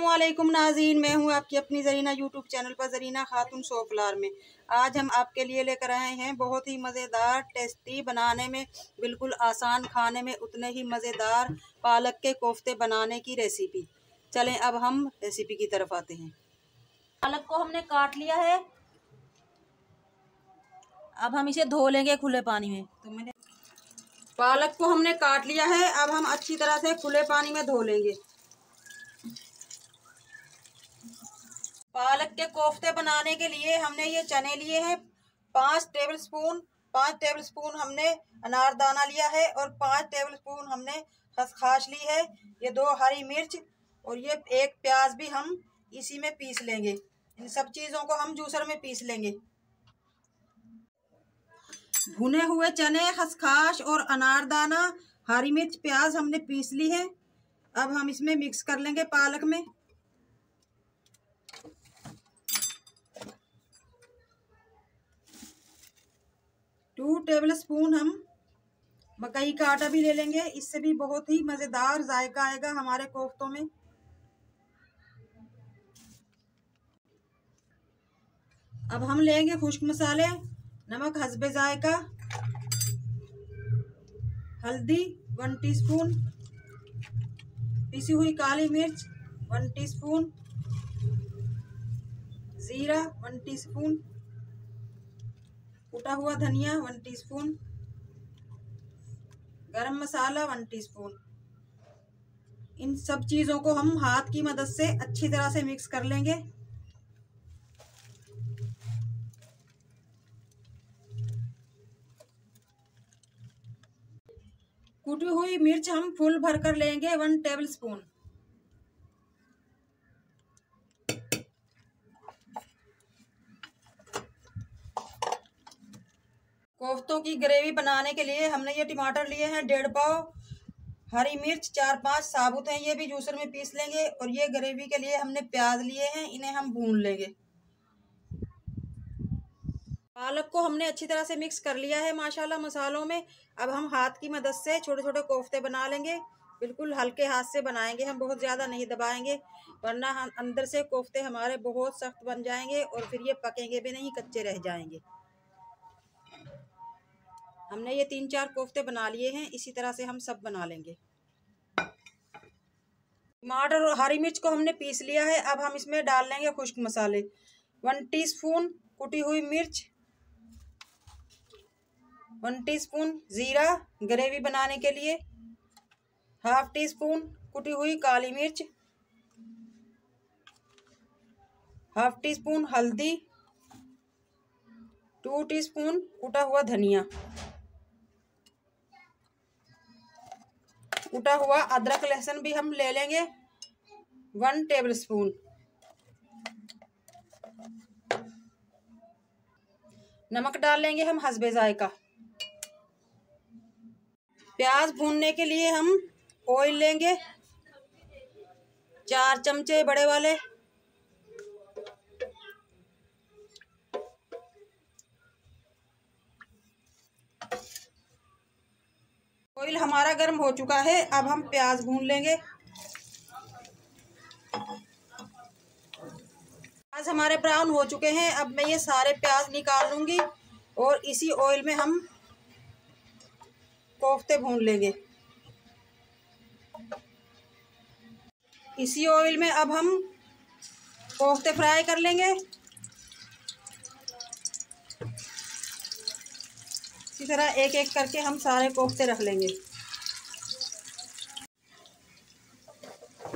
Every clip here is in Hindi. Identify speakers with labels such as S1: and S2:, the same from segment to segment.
S1: अस्सलामुअलैकुम नाज़रीन, मैं हूँ आपकी अपनी ज़रीना यूट्यूब चैनल पर ज़रीना खातून सोफलार में। आज हम आपके लिए लेकर आए हैं बहुत ही मज़ेदार, टेस्टी, बनाने में बिल्कुल आसान, खाने में उतने ही मज़ेदार पालक के कोफ्ते बनाने की रेसिपी। चलें अब हम रेसिपी की तरफ आते हैं। पालक को हमने काट लिया है, अब हम इसे धो लेंगे खुले पानी में। पालक को हमने काट लिया है, अब हम अच्छी तरह से खुले पानी में धो लेंगे। पालक के कोफ्ते बनाने के लिए हमने ये चने लिए हैं 5 टेबलस्पून हमने अनारदाना लिया है और 5 टेबलस्पून हमने खसखस ली है। ये 2 हरी मिर्च और ये 1 प्याज भी हम इसी में पीस लेंगे। इन सब चीज़ों को हम जूसर में पीस लेंगे। भुने हुए चने, खसखस और अनारदाना, हरी मिर्च, प्याज हमने पीस ली है। अब हम इसमें मिक्स कर लेंगे पालक में। टू टेबलस्पून हम मकई का आटा भी ले लेंगे, इससे भी बहुत ही मज़ेदार जायका आएगा हमारे कोफ्तों में। अब हम लेंगे खुश्क मसाले, नमक हस्बे जायका, हल्दी 1 टीस्पून, पिसी हुई काली मिर्च 1 टीस्पून, जीरा 1 टीस्पून, कुटा हुआ धनिया 1 टीस्पून, गरम मसाला 1 टीस्पून। इन सब चीज़ों को हम हाथ की मदद से अच्छी तरह से मिक्स कर लेंगे। कुटी हुई मिर्च हम फुल भर कर लेंगे 1 टेबलस्पून। कोफ्तों की ग्रेवी बनाने के लिए हमने ये टमाटर लिए हैं 1.5 पाव, हरी मिर्च 4-5 साबुत हैं, ये भी जूसर में पीस लेंगे। और ये ग्रेवी के लिए हमने प्याज लिए हैं, इन्हें हम भून लेंगे। पालक को हमने अच्छी तरह से मिक्स कर लिया है माशाल्लाह मसालों में। अब हम हाथ की मदद से छोटे छोटे कोफ्ते बना लेंगे। बिल्कुल हल्के हाथ से बनाएंगे हम, बहुत ज़्यादा नहीं दबाएंगे, वरना हम अंदर से कोफ्ते हमारे बहुत सख्त बन जाएंगे और फिर ये पकेंगे भी नहीं, कच्चे रह जाएंगे। हमने ये 3-4 कोफ्ते बना लिए हैं, इसी तरह से हम सब बना लेंगे। टमाटर और हरी मिर्च को हमने पीस लिया है, अब हम इसमें डाल लेंगे खुश्क मसाले। 1 टीस्पून कुटी हुई मिर्च, 1 टीस्पून जीरा ग्रेवी बनाने के लिए, हाफ टीस्पून कुटी हुई काली मिर्च, हाफ टीस्पून हल्दी, 2 टीस्पून कुटा हुआ धनिया, कुटा हुआ अदरक लहसुन भी हम ले लेंगे 1 टेबलस्पून। नमक डाल लेंगे हम हस्बे जायका। प्याज भूनने के लिए हम ऑयल लेंगे 4 चमचे बड़े वाले। ऑयल हमारा गर्म हो चुका है, अब हम प्याज भून लेंगे। प्याज हमारे ब्राउन हो चुके हैं, अब मैं ये सारे प्याज निकाल लूंगी और इसी ऑयल में हम कोफ्ते भून लेंगे। इसी ऑयल में अब हम कोफ्ते फ्राई कर लेंगे। इसी तरह एक एक करके हम सारे कोफ्ते रख लेंगे।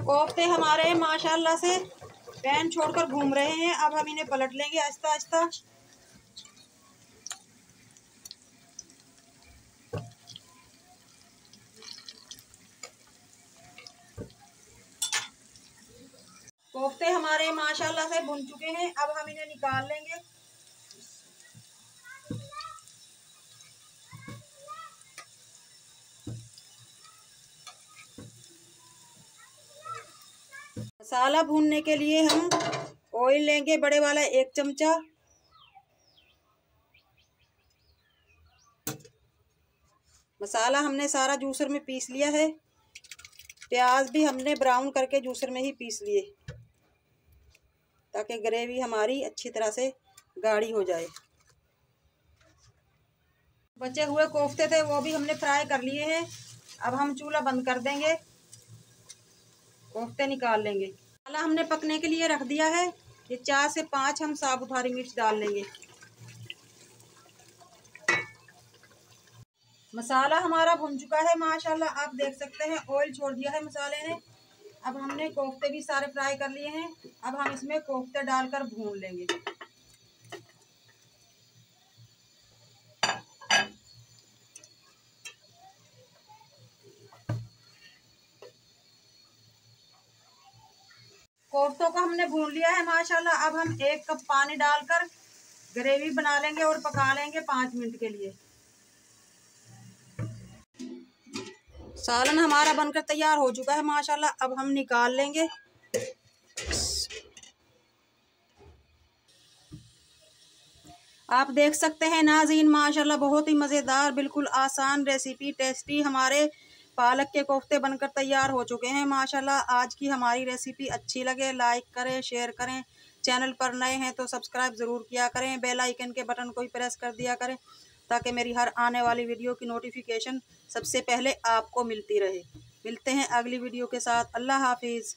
S1: कोफ्ते हमारे माशाल्लाह से पैन छोड़कर घूम रहे हैं, अब हम इन्हें पलट लेंगे आहिस्ता आहिस्ता। कोफ्ते हमारे माशाल्लाह से भुन चुके हैं, अब हम इन्हें निकाल लेंगे। मसाला भूनने के लिए हम ऑयल लेंगे बड़े वाला 1 चमचा। मसाला हमने सारा जूसर में पीस लिया है। प्याज भी हमने ब्राउन करके जूसर में ही पीस लिए। ताकि ग्रेवी हमारी अच्छी तरह से गाढ़ी हो जाए। बचे हुए कोफ्ते थे वो भी हमने फ्राई कर लिए हैं। अब हम चूल्हा बंद कर देंगे, कोफ्ते निकाल लेंगे। मसाला हमने पकने के लिए रख दिया है। ये 4 से 5 हम साबुत हरी मिर्च डाल लेंगे। मसाला हमारा भुन चुका है माशाल्लाह, आप देख सकते हैं ऑयल छोड़ दिया है मसाले ने। अब हमने कोफ्ते भी सारे फ्राई कर लिए हैं। अब हम इसमें कोफ्ते डालकर भून लेंगे। कोफ्तों को हमने भून लिया है माशाल्लाह। अब हम 1 कप पानी डालकर ग्रेवी बना लेंगे और पका लेंगे 5 मिनट के लिए। सालन हमारा बनकर तैयार हो चुका है माशाल्लाह। अब हम निकाल लेंगे। आप देख सकते हैं नाज़रीन माशाल्लाह बहुत ही मज़ेदार, बिल्कुल आसान रेसिपी टेस्टी हमारे पालक के कोफ्ते बनकर तैयार हो चुके हैं माशाल्लाह। आज की हमारी रेसिपी अच्छी लगे लाइक करें, शेयर करें। चैनल पर नए हैं तो सब्सक्राइब ज़रूर किया करें। बेल आइकन के बटन को भी प्रेस कर दिया करें ताकि मेरी हर आने वाली वीडियो की नोटिफिकेशन सबसे पहले आपको मिलती रहे। मिलते हैं अगली वीडियो के साथ। अल्लाह हाफिज़।